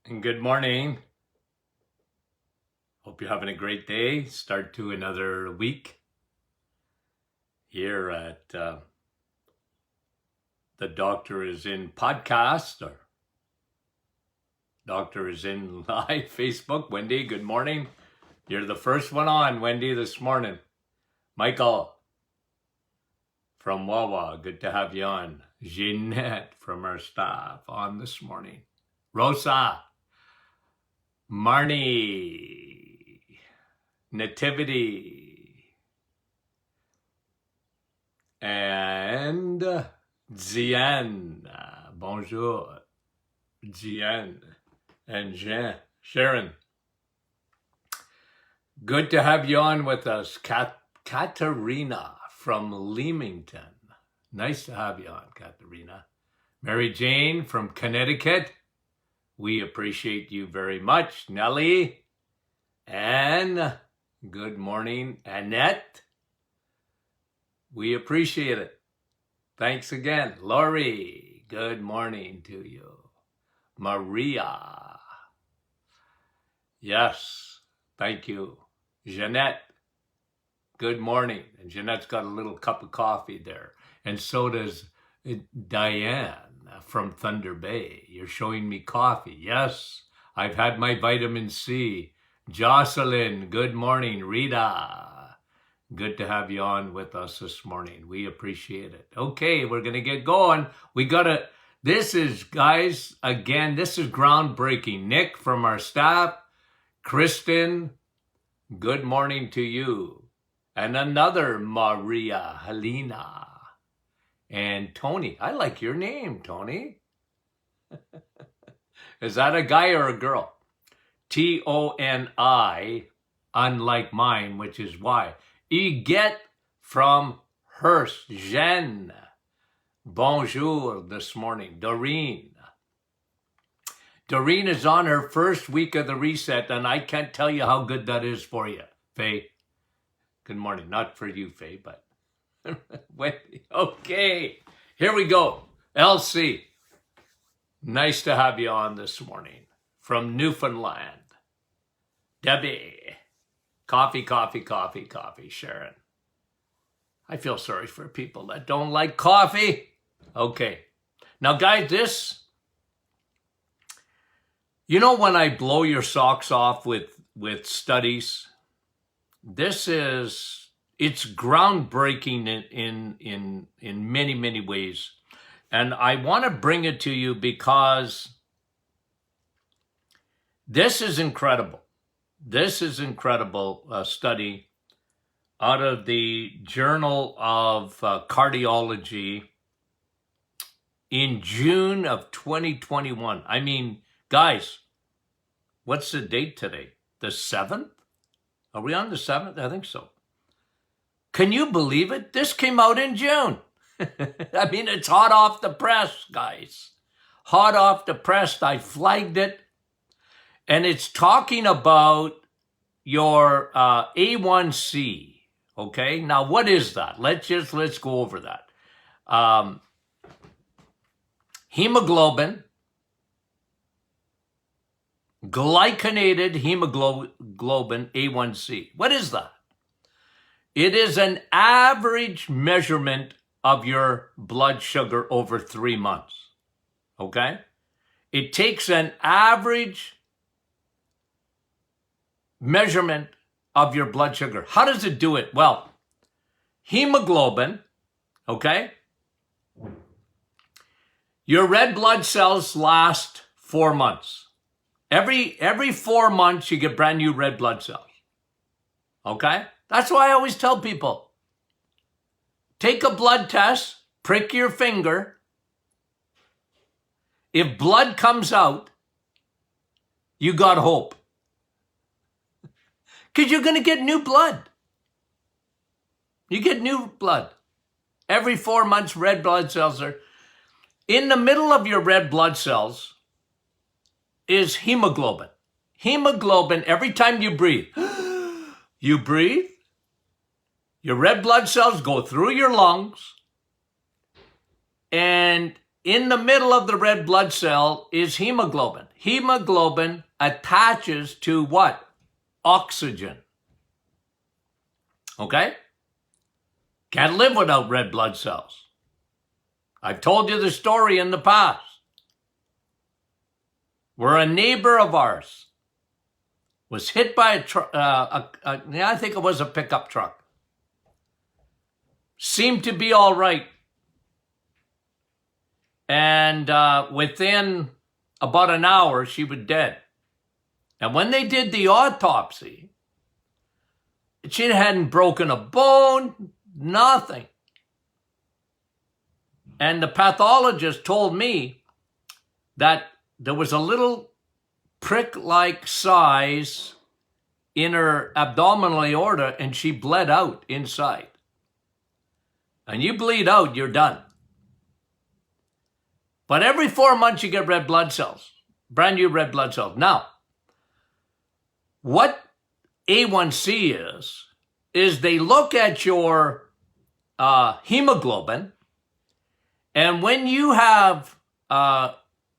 And good morning. Hope you're having a great day. Start to another week here at the Doctor is in podcast or Doctor is in live Facebook. Wendy, good morning. You're the first one on, Wendy, this morning. Michael from Wawa, good to have you on. Jeanette from our staff on this morning. Rosa, Marnie, Nativity, and Zian. Bonjour, Zian and Jean. Sharon, good to have you on with us. Katerina from Leamington. Nice to have you on, Katerina. Mary Jane from Connecticut. We appreciate you very much. Nellie. And good morning, Annette. We appreciate it. Thanks again. Lori, good morning to you. Maria. Yes, thank you. Jeanette, good morning. And Jeanette's got a little cup of coffee there. And so does Diane from Thunder Bay. You're showing me coffee. Yes, I've had my vitamin C. Jocelyn, good morning. Rita, good to have you on with us this morning. We appreciate it. Okay, we're going to get going. This is, guys, again, this is groundbreaking. Nick from our staff, Kristen, good morning to you. And another Maria Helena. And Tony, I like your name, Tony. Is that a guy or a girl? Toni, unlike mine, which is Y. Eget from Hearst. Jeanne, bonjour this morning. Doreen. Doreen is on her first week of the reset, and I can't tell you how good that is for you, Faye. Good morning. Not for you, Faye, but okay, here we go. LC, nice to have you on this morning from Newfoundland. Debbie, coffee. Sharon, I feel sorry for people that don't like coffee. Okay, now guys, when I blow your socks off with studies, it's groundbreaking in many ways. And I want to bring it to you because this is incredible. This is incredible study out of the Journal of Cardiology in June of 2021. I mean, guys, what's the date today? The 7th? Are we on the 7th? I think so. Can you believe it? This came out in June. I mean, it's hot off the press, guys. Hot off the press. I flagged it. And it's talking about your A1C. Okay? Now, what is that? Let's go over that. Hemoglobin, glycinated hemoglobin, A1C. What is that? It is an average measurement of your blood sugar over 3 months, okay? It takes an average measurement of your blood sugar. How does it do it? Well, hemoglobin, okay? Your red blood cells last 4 months. Every 4 months, you get brand new red blood cells, okay? That's why I always tell people, take a blood test, prick your finger. If blood comes out, you got hope. Because you're going to get new blood. You get new blood. Every 4 months, red blood cells are. In the middle of your red blood cells is hemoglobin. Hemoglobin, every time you breathe, you breathe, your red blood cells go through your lungs, and in the middle of the red blood cell is hemoglobin. Hemoglobin attaches to what? Oxygen. Okay? Can't live without red blood cells. I've told you the story in the past where a neighbor of ours was hit by a truck, I think it was a pickup truck. Seemed to be all right. And within about an hour, she was dead. And when they did the autopsy, she hadn't broken a bone, nothing. And the pathologist told me that there was a little prick-like size in her abdominal aorta, and she bled out inside. And you bleed out, you're done. But every 4 months you get red blood cells, brand new red blood cells. Now, what A1C is they look at your hemoglobin, and when you have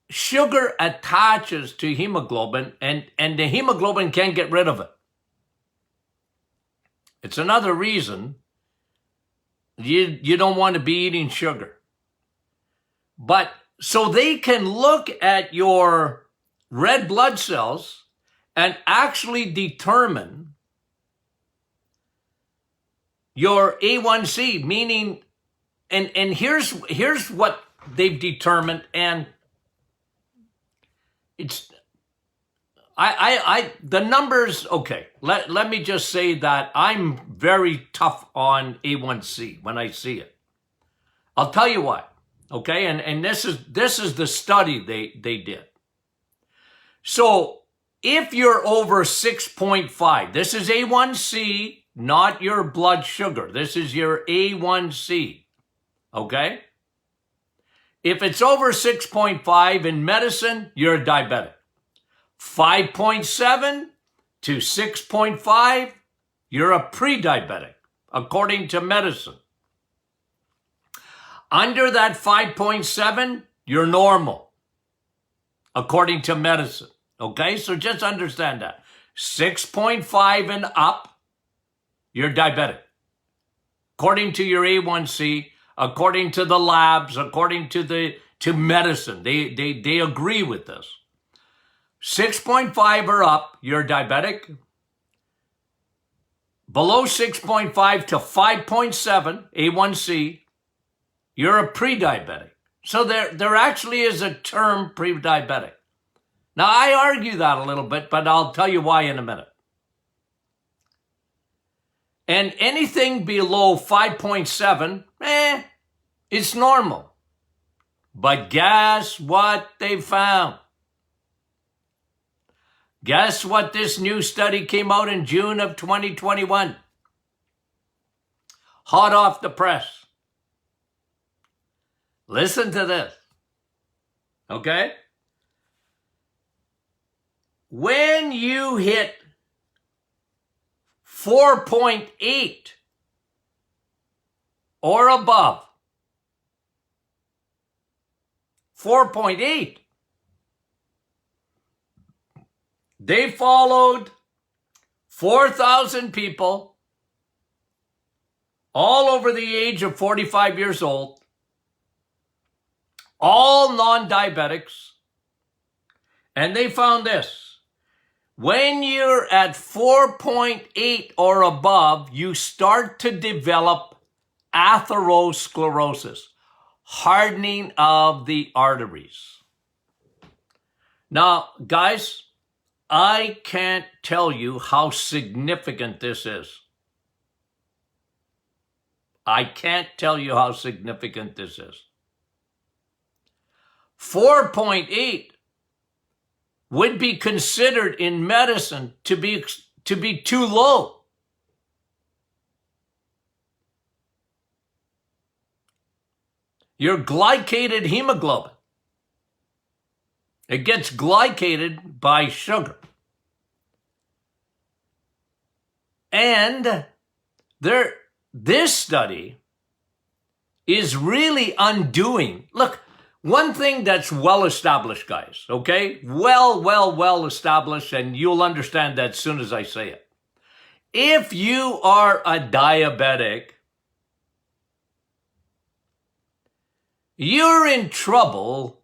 sugar attaches to hemoglobin, and the hemoglobin can't get rid of it. It's another reason you don't want to be eating sugar. But so they can look at your red blood cells and actually determine your A1C, meaning, and here's what they've determined, and it's, the numbers, okay, let me just say that I'm very tough on A1C when I see it. I'll tell you why, okay, and this is the study they did. So if you're over 6.5, this is A1C, not your blood sugar. This is your A1C, okay? If it's over 6.5 in medicine, you're a diabetic. 5.7 to 6.5, you're a pre-diabetic, according to medicine. Under that 5.7, you're normal, according to medicine. Okay, so just understand that. 6.5 and up, you're diabetic. According to your A1C, according to the labs, according to medicine, they agree with this. 6.5 or up, you're diabetic. Below 6.5 to 5.7 A1C, you're a pre-diabetic. So there actually is a term pre-diabetic. Now, I argue that a little bit, but I'll tell you why in a minute. And anything below 5.7, it's normal. But guess what they found? Guess what this new study came out in June of 2021? Hot off the press. Listen to this. Okay? When you hit 4.8 or above, 4.8, they followed 4,000 people all over the age of 45 years old, all non-diabetics, and they found this. When you're at 4.8 or above, you start to develop atherosclerosis, hardening of the arteries. Now, guys, I can't tell you how significant this is. I can't tell you how significant this is. 4.8 would be considered in medicine to be too low. Your glycated hemoglobin, it gets glycated by sugar. And this study is really undoing. Look, one thing that's well established, guys, okay? Well established, and you'll understand that as soon as I say it. If you are a diabetic, you're in trouble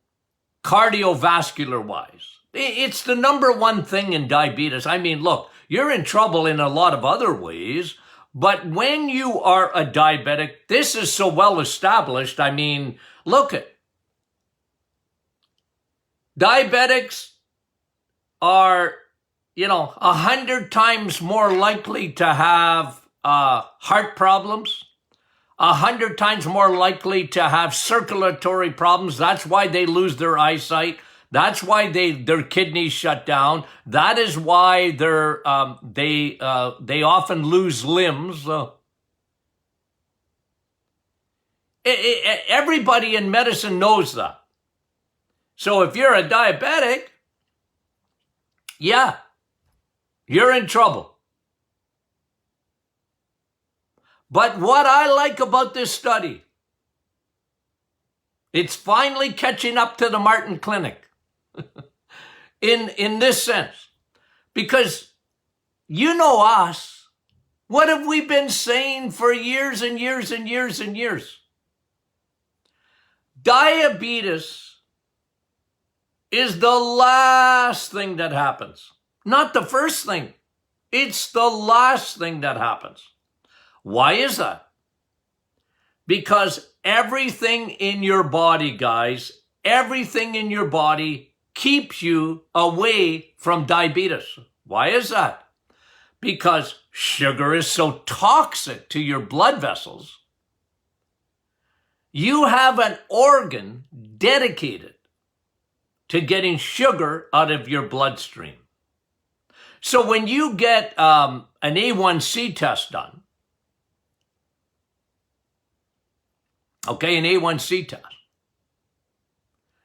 cardiovascular-wise. It's the number one thing in diabetes. I mean, look, you're in trouble in a lot of other ways, but when you are a diabetic, this is so well established. I mean, look at diabetics are, 100 times more likely to have heart problems, 100 times more likely to have circulatory problems. That's why they lose their eyesight. That's why their kidneys shut down. That is why they often lose limbs. Everybody in medicine knows that. So if you're a diabetic, yeah, you're in trouble. But what I like about this study, it's finally catching up to the Martin Clinic in this sense. Because you know us, what have we been saying for years and years and years and years? Diabetes is the last thing that happens. Not the first thing. It's the last thing that happens. Why is that? Because everything in your body, guys, everything in your body keeps you away from diabetes. Why is that? Because sugar is so toxic to your blood vessels. You have an organ dedicated to getting sugar out of your bloodstream. So when you get an A1C test done, okay, an A1C test,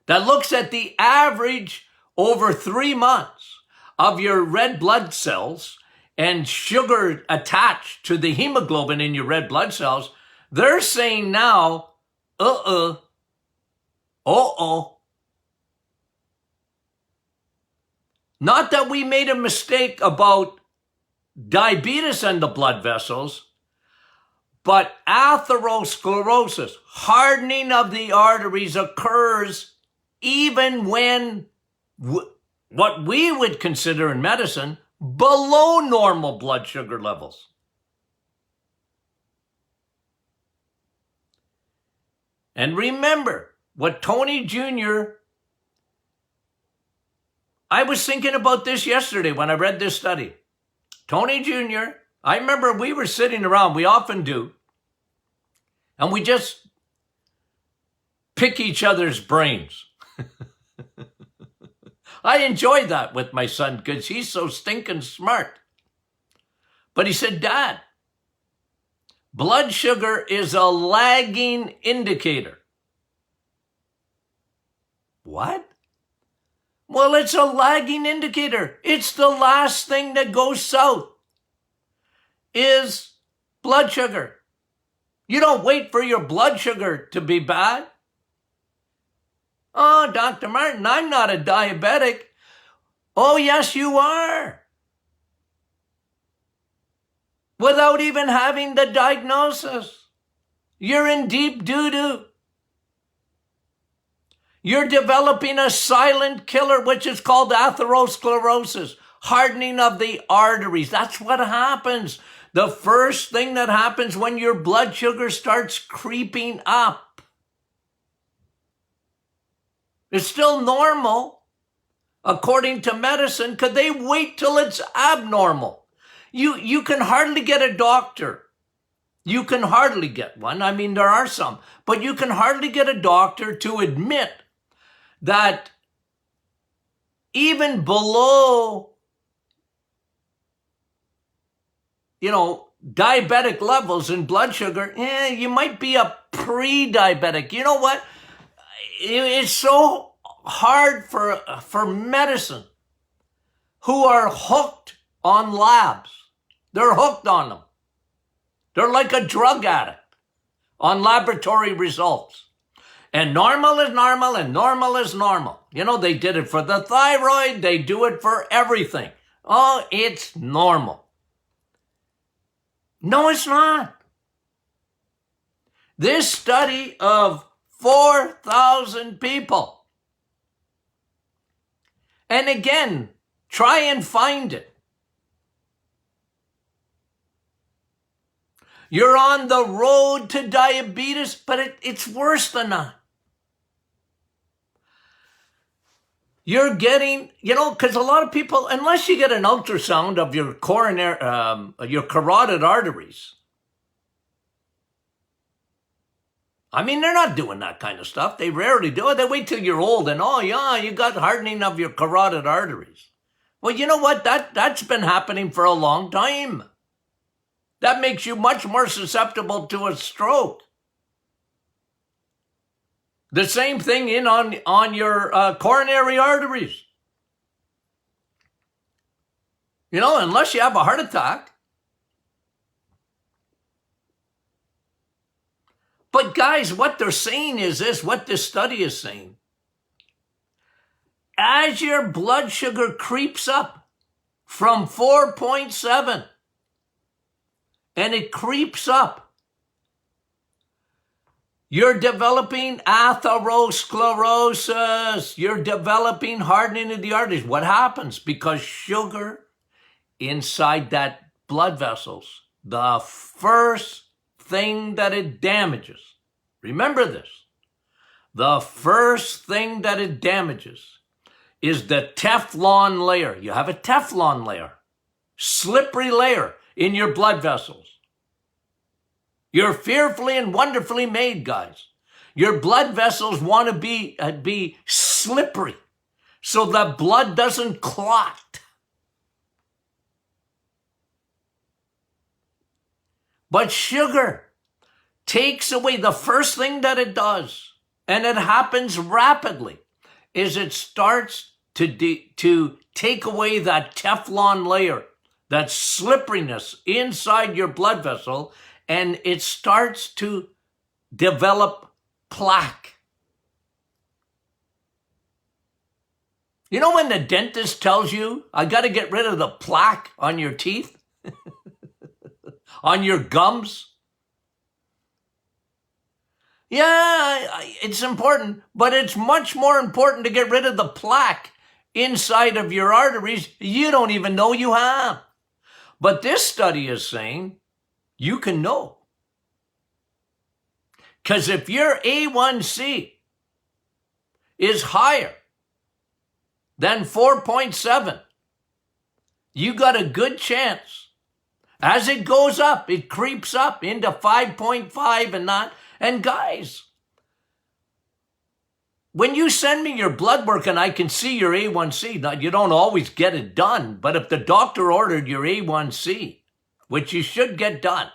that looks at the average over 3 months of your red blood cells and sugar attached to the hemoglobin in your red blood cells, they're saying now, not that we made a mistake about diabetes and the blood vessels, but atherosclerosis, hardening of the arteries, occurs even when what we would consider in medicine below normal blood sugar levels. And remember what Tony Jr., I was thinking about this yesterday when I read this study. Tony Jr., I remember we were sitting around, we often do, and we just pick each other's brains. I enjoy that with my son because he's so stinking smart. But he said, Dad, blood sugar is a lagging indicator. What? Well, it's a lagging indicator. It's the last thing that goes south is blood sugar. You don't wait for your blood sugar to be bad. Oh, Dr. Martin, I'm not a diabetic. Oh, yes, you are. Without even having the diagnosis. You're in deep doo-doo. You're developing a silent killer, which is called atherosclerosis, hardening of the arteries. That's what happens. The first thing that happens when your blood sugar starts creeping up. It's still normal, according to medicine, because they wait till it's abnormal. You can hardly get a doctor. You can hardly get one. I mean, there are some, but you can hardly get a doctor to admit that even below, diabetic levels in blood sugar, you might be a pre-diabetic. You know what? It's so hard for medicine who are hooked on labs. They're hooked on them. They're like a drug addict on laboratory results. And normal is normal and normal is normal. You know, they did it for the thyroid. They do it for everything. Oh, it's normal. No, it's not. This study of 4,000 people. And again, try and find it. You're on the road to diabetes, but it's worse than that. You're getting, you know, because a lot of people, unless you get an ultrasound of your your carotid arteries, I mean, they're not doing that kind of stuff. They rarely do it. They wait till you're old and, oh, yeah, you got hardening of your carotid arteries. Well, you know what? That's been happening for a long time. That makes you much more susceptible to a stroke. The same thing on your coronary arteries. You know, unless you have a heart attack. But guys, what they're saying is this, what this study is saying. As your blood sugar creeps up from 4.7, and it creeps up, you're developing atherosclerosis. You're developing hardening of the arteries. What happens? Because sugar inside that blood vessels, the first thing that it damages, remember this, the first thing that it damages is the Teflon layer. You have a Teflon layer, slippery layer in your blood vessels. You're fearfully and wonderfully made, guys. Your blood vessels want to be slippery so that blood doesn't clot. But sugar takes away, the first thing that it does, and it happens rapidly, is it starts to take away that Teflon layer, that slipperiness inside your blood vessel, and it starts to develop plaque. You know when the dentist tells you, I got to get rid of the plaque on your teeth, on your gums? Yeah, it's important, but it's much more important to get rid of the plaque inside of your arteries you don't even know you have. But this study is saying you can know. Because if your A1C is higher than 4.7, you got a good chance. As it goes up, it creeps up into 5.5 and that. And guys, when you send me your blood work and I can see your A1C, now you don't always get it done, but if the doctor ordered your A1C, which you should get done,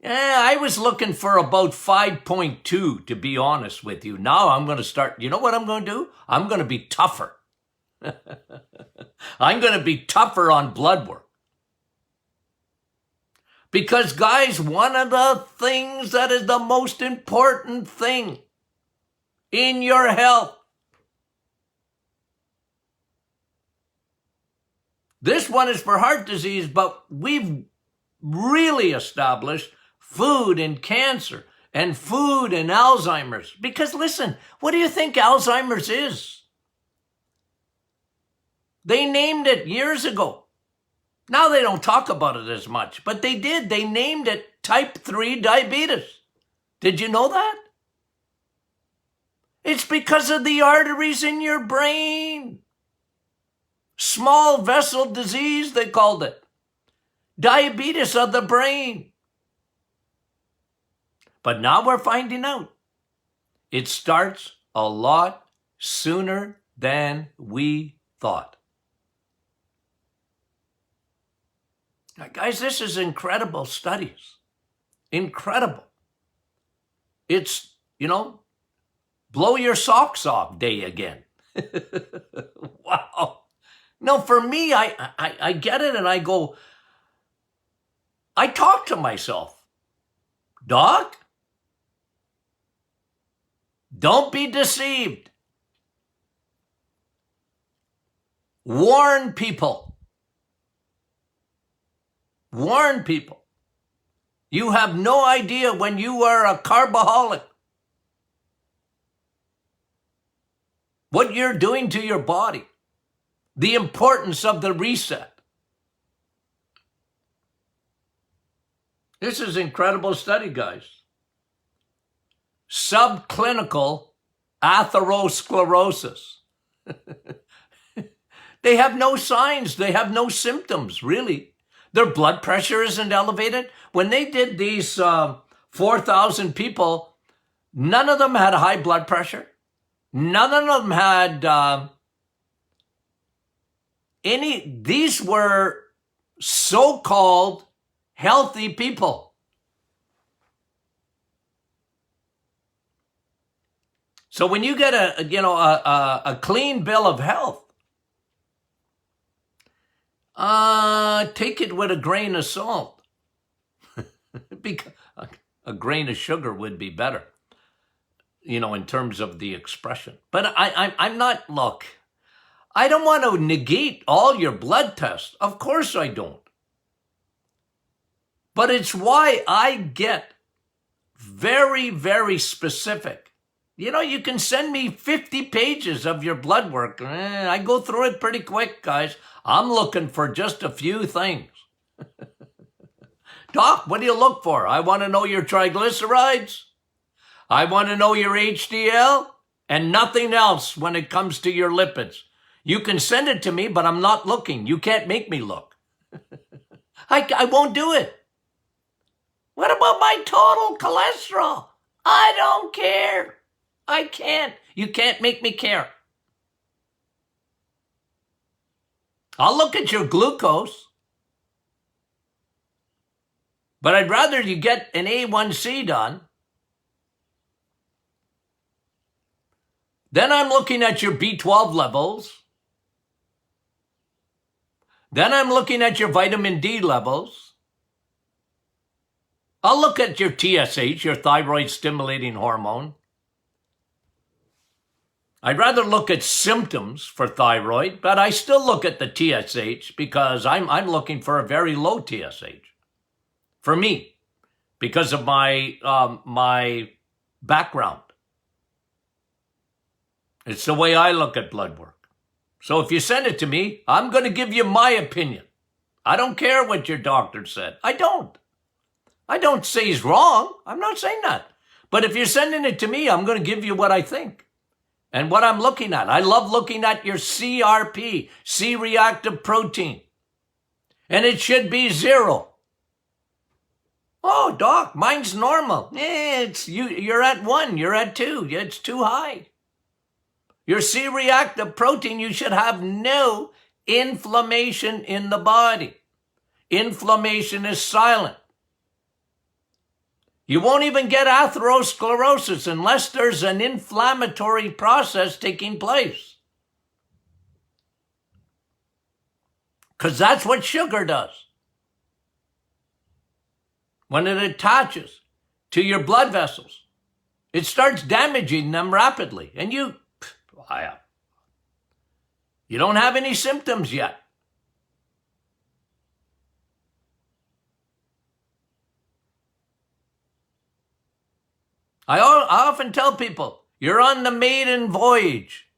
I was looking for about 5.2, to be honest with you. Now I'm going to start, you know what I'm going to do? I'm going to be tougher. I'm going to be tougher on blood work. Because guys, one of the things that is the most important thing in your health, this one is for heart disease, but we've really established food and cancer and food and Alzheimer's. Because listen, what do you think Alzheimer's is? They named it years ago. Now they don't talk about it as much, but they did. They named it type 3 diabetes. Did you know that? It's because of the arteries in your brain. Small vessel disease, they called it. Diabetes of the brain. But now we're finding out it starts a lot sooner than we thought. Now, guys, this is incredible studies. Incredible. It's, blow your socks off day again. Wow. No, for me, I get it and I go, I talk to myself. Doc, Don't be deceived. Warn people. Warn people. You have no idea when you are a carboholic what you're doing to your body. The importance of the reset. This is an incredible study, guys. Subclinical atherosclerosis. They have no signs. They have no symptoms, really. Their blood pressure isn't elevated. When they did these 4,000 people, none of them had high blood pressure. None of them had these were so-called healthy people. So when you get a clean bill of health, take it with a grain of salt. Because a grain of sugar would be better, in terms of the expression. But I'm not, look, I don't want to negate all your blood tests. Of course I don't. But it's why I get very, very specific. You can send me 50 pages of your blood work. I go through it pretty quick, guys. I'm looking for just a few things. Doc, what do you look for? I want to know your triglycerides. I want to know your HDL and nothing else when it comes to your lipids. You can send it to me, but I'm not looking. You can't make me look. I won't do it. What about my total cholesterol? I don't care. I can't. You can't make me care. I'll look at your glucose, but I'd rather you get an A1C done. Then I'm looking at your B12 levels. Then I'm looking at your vitamin D levels. I'll look at your TSH, your thyroid stimulating hormone. I'd rather look at symptoms for thyroid, but I still look at the TSH because I'm looking for a very low TSH for me because of my background. It's the way I look at blood work. So if you send it to me, I'm going to give you my opinion. I don't care what your doctor said. I don't say he's wrong. I'm not saying that. But if you're sending it to me, I'm going to give you what I think and what I'm looking at. I love looking at your CRP, C-reactive protein. And it should be 0. Oh, doc, mine's normal. You're at 1, you're at 2. It's too high. Your C-reactive protein, you should have no inflammation in the body. Inflammation is silent. You won't even get atherosclerosis unless there's an inflammatory process taking place. Because that's what sugar does. When it attaches to your blood vessels, it starts damaging them rapidly. And you don't have any symptoms yet. I often tell people, you're on the maiden voyage.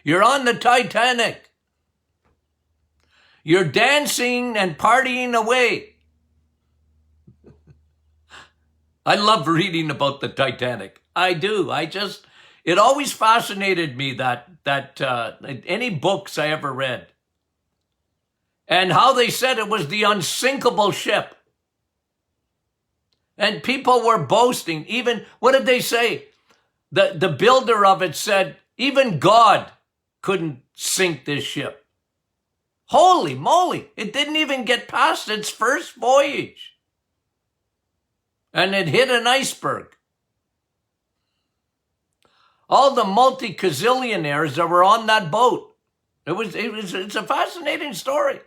You're on the Titanic. You're dancing and partying away. I love reading about the Titanic. I do. It always fascinated me that any books I ever read and how they said it was the unsinkable ship. And people were boasting. Even, what did they say? The builder of it said, even God couldn't sink this ship. Holy moly, it didn't even get past its first voyage. And it hit an iceberg. All the multi-gazillionaires that were on that boat. It's a fascinating story.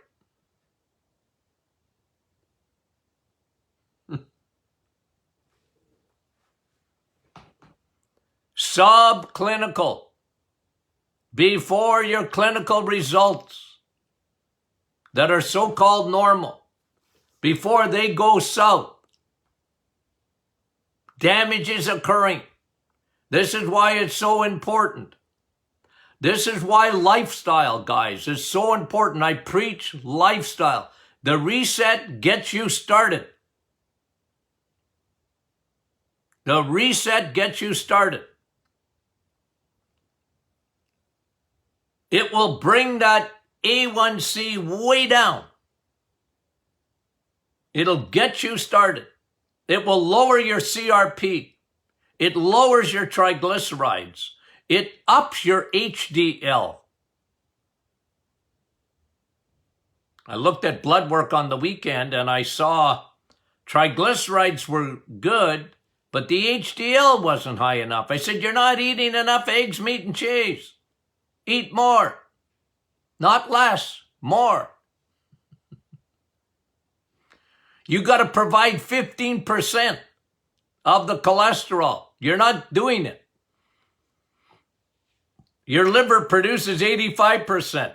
subclinical, before your clinical results that are so-called normal, before they go south, damage is occurring. This is why it's so important. This is why lifestyle, guys, is so important. I preach lifestyle. The reset gets you started. The reset gets you started. It will bring that A1C way down. It'll get you started. It will lower your CRP. It lowers your triglycerides. It ups your HDL. I looked at blood work on the weekend and I saw triglycerides were good, but the HDL wasn't high enough. I said, you're not eating enough eggs, meat, and cheese. Eat more. Not less, more. You got to provide 15% of the cholesterol. You're not doing it. Your liver produces 85%.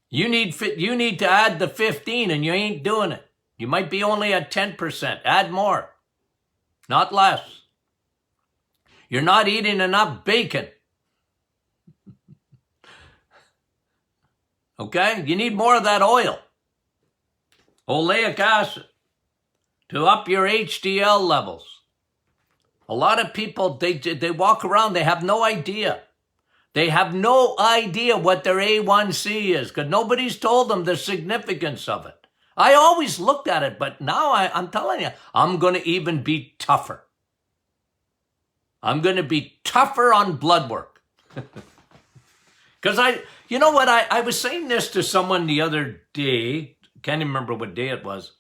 You need to add the 15 and you ain't doing it. You might be only at 10%. Add more, not less. You're not eating enough bacon. Okay? You need more of that oil. Oleic acid to up your HDL levels. A lot of people, they walk around, they have no idea. They have no idea what their A1C is because nobody's told them the significance of it. I always looked at it, but now I'm telling you, I'm going to even be tougher. I'm going to be tougher on blood work. Because you know what, I was saying this to someone the other day, can't even remember what day it was.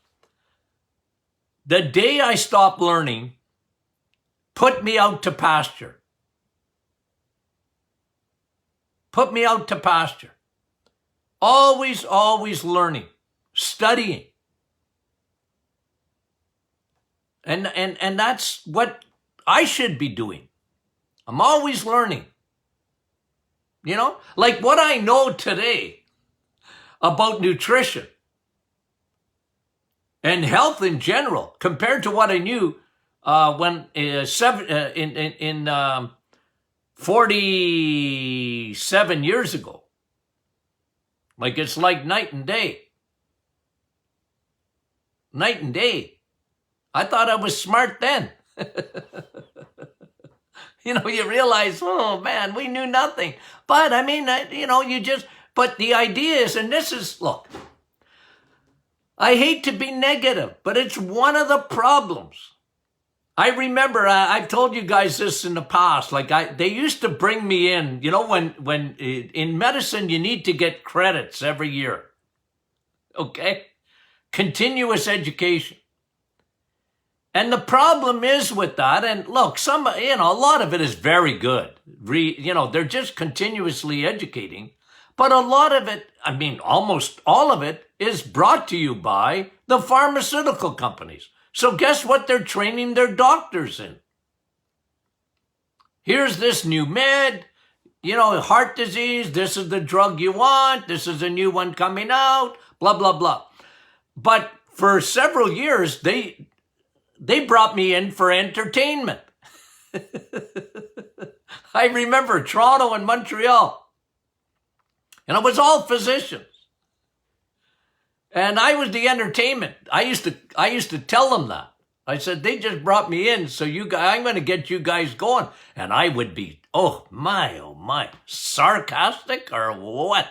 The day I stopped learning, put me out to pasture. Put me out to pasture. Always, always learning, studying. And that's what I should be doing. I'm always learning. You know, like what I know today about nutrition and health in general compared to what I knew when 47 years ago. Like it's like night and day. Night and day. I thought I was smart then. You know, you realize, oh man, we knew nothing. But I mean, but the idea is, and this is, look, I hate to be negative, but it's one of the problems. I remember, I've told you guys this in the past, like they used to bring me in, you know, when in medicine, you need to get credits every year. Okay? Continuous education. And the problem is with that, and look, a lot of it is very good. They're just continuously educating. But a lot of it, I mean, almost all of it is brought to you by the pharmaceutical companies. So guess what they're training their doctors in? Here's this new med, heart disease. This is the drug you want. This is a new one coming out, blah, blah, blah. But for several years, they brought me in for entertainment. I remember Toronto and Montreal. And it was all physicians. And I was the entertainment. I used to tell them that. I said, they just brought me in, so I'm going to get you guys going. And I would be, oh my, sarcastic or what?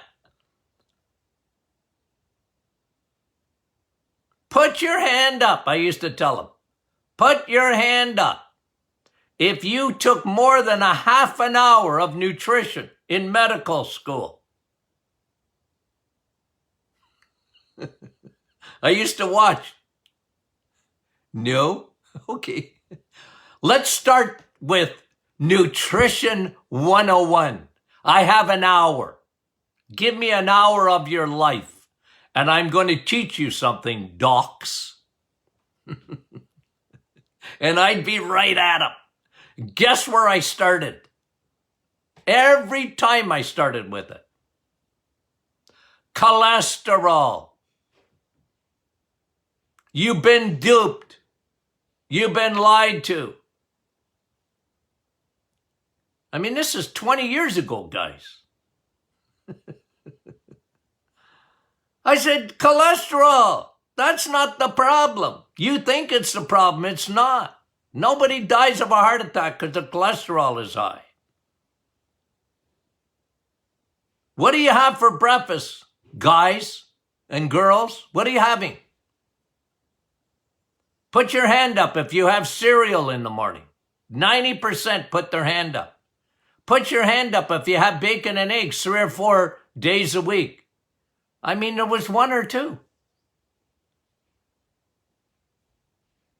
Put your hand up, I used to tell them. Put your hand up. If you took more than a half an hour of nutrition in medical school. I used to watch. No? Okay. Let's start with Nutrition 101. I have an hour. Give me an hour of your life, and I'm going to teach you something, docs. And I'd be right at them. Guess where I started? Every time I started with it. Cholesterol. You've been duped. You've been lied to. I mean, this is 20 years ago, guys. I said, cholesterol, that's not the problem. You think it's the problem. It's not. Nobody dies of a heart attack because the cholesterol is high. What do you have for breakfast, guys and girls? What are you having? Put your hand up if you have cereal in the morning. 90% put their hand up. Put your hand up if you have bacon and eggs 3 or 4 days a week. I mean, there was 1 or 2.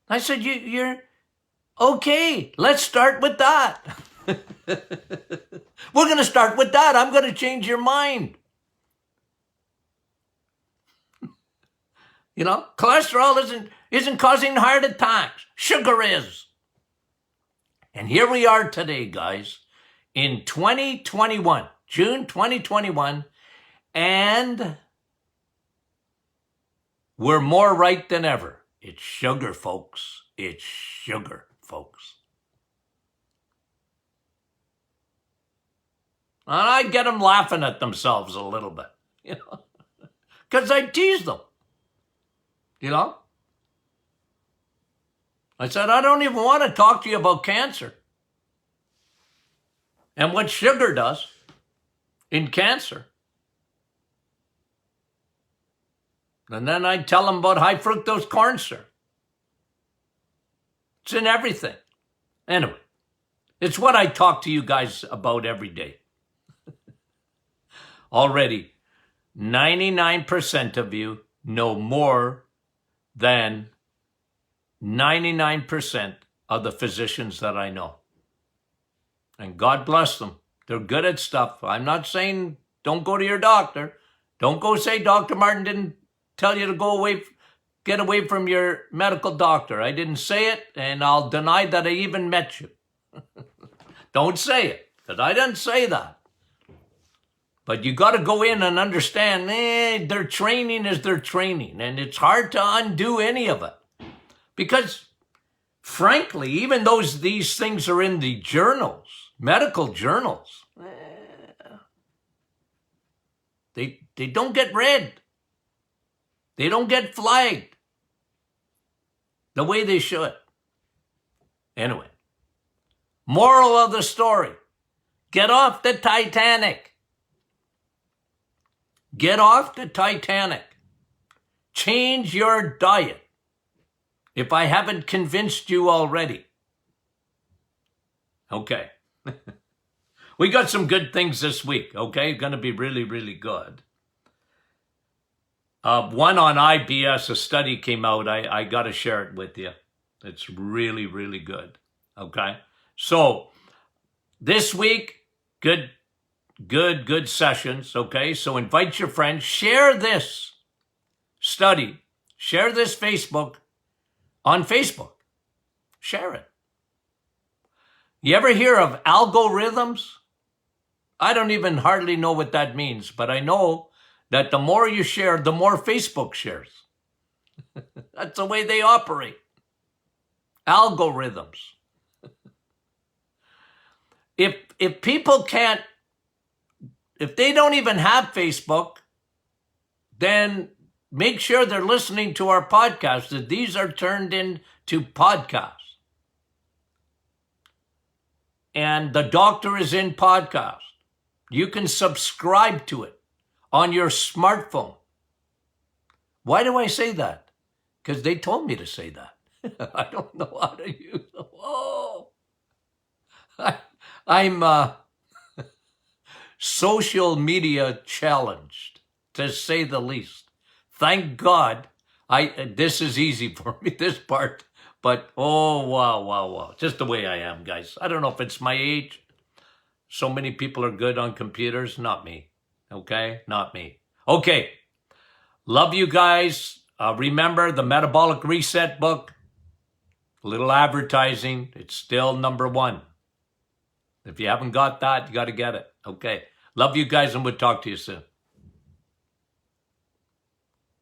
I said, you're okay. Let's start with that. We're going to start with that. I'm going to change your mind. You know, cholesterol isn't causing heart attacks. Sugar is. And here we are today, guys, in 2021, June 2021, and we're more right than ever. It's sugar, folks. It's sugar, folks. And I get them laughing at themselves a little bit, you know, because I tease them, you know. I said, I don't even want to talk to you about cancer and what sugar does in cancer. And then I tell them about high fructose corn syrup. It's in everything. Anyway, it's what I talk to you guys about every day. Already, 99% of you know more than 99% of the physicians that I know. And God bless them. They're good at stuff. I'm not saying don't go to your doctor. Don't go say Dr. Martin didn't tell you to go away, get away from your medical doctor. I didn't say it, and I'll deny that I even met you. Don't say it, because I didn't say that. But you got to go in and understand, their training is their training, and it's hard to undo any of it. Because, frankly, even though these things are in the journals, medical journals, they don't get read. They don't get flagged the way they should. Anyway, moral of the story, get off the Titanic. Get off the Titanic. Change your diet. If I haven't convinced you already. Okay. We got some good things this week, okay? Going to be really, really good. One on IBS, a study came out. I got to share it with you. It's really, really good, okay? So, this week, good sessions, okay? So invite your friends. Share this study. Share this on Facebook. Share it. You ever hear of algorithms? I don't even hardly know what that means, but I know that the more you share, the more Facebook shares. That's the way they operate. Algorithms. If people can't, if they don't even have Facebook, then make sure they're listening to our podcast, that these are turned into podcasts. And the doctor is in podcast. You can subscribe to it on your smartphone. Why do I say that? Because they told me to say that. I don't know how to use them. Oh, I'm social media challenged, to say the least. Thank God, this is easy for me, this part. But, oh, wow. Just the way I am, guys. I don't know if it's my age. So many people are good on computers. Not me. Okay? Not me. Okay. Love you guys. Remember the Metabolic Reset book. A little advertising. It's still #1. If you haven't got that, you got to get it. Okay. Love you guys, and we'll talk to you soon.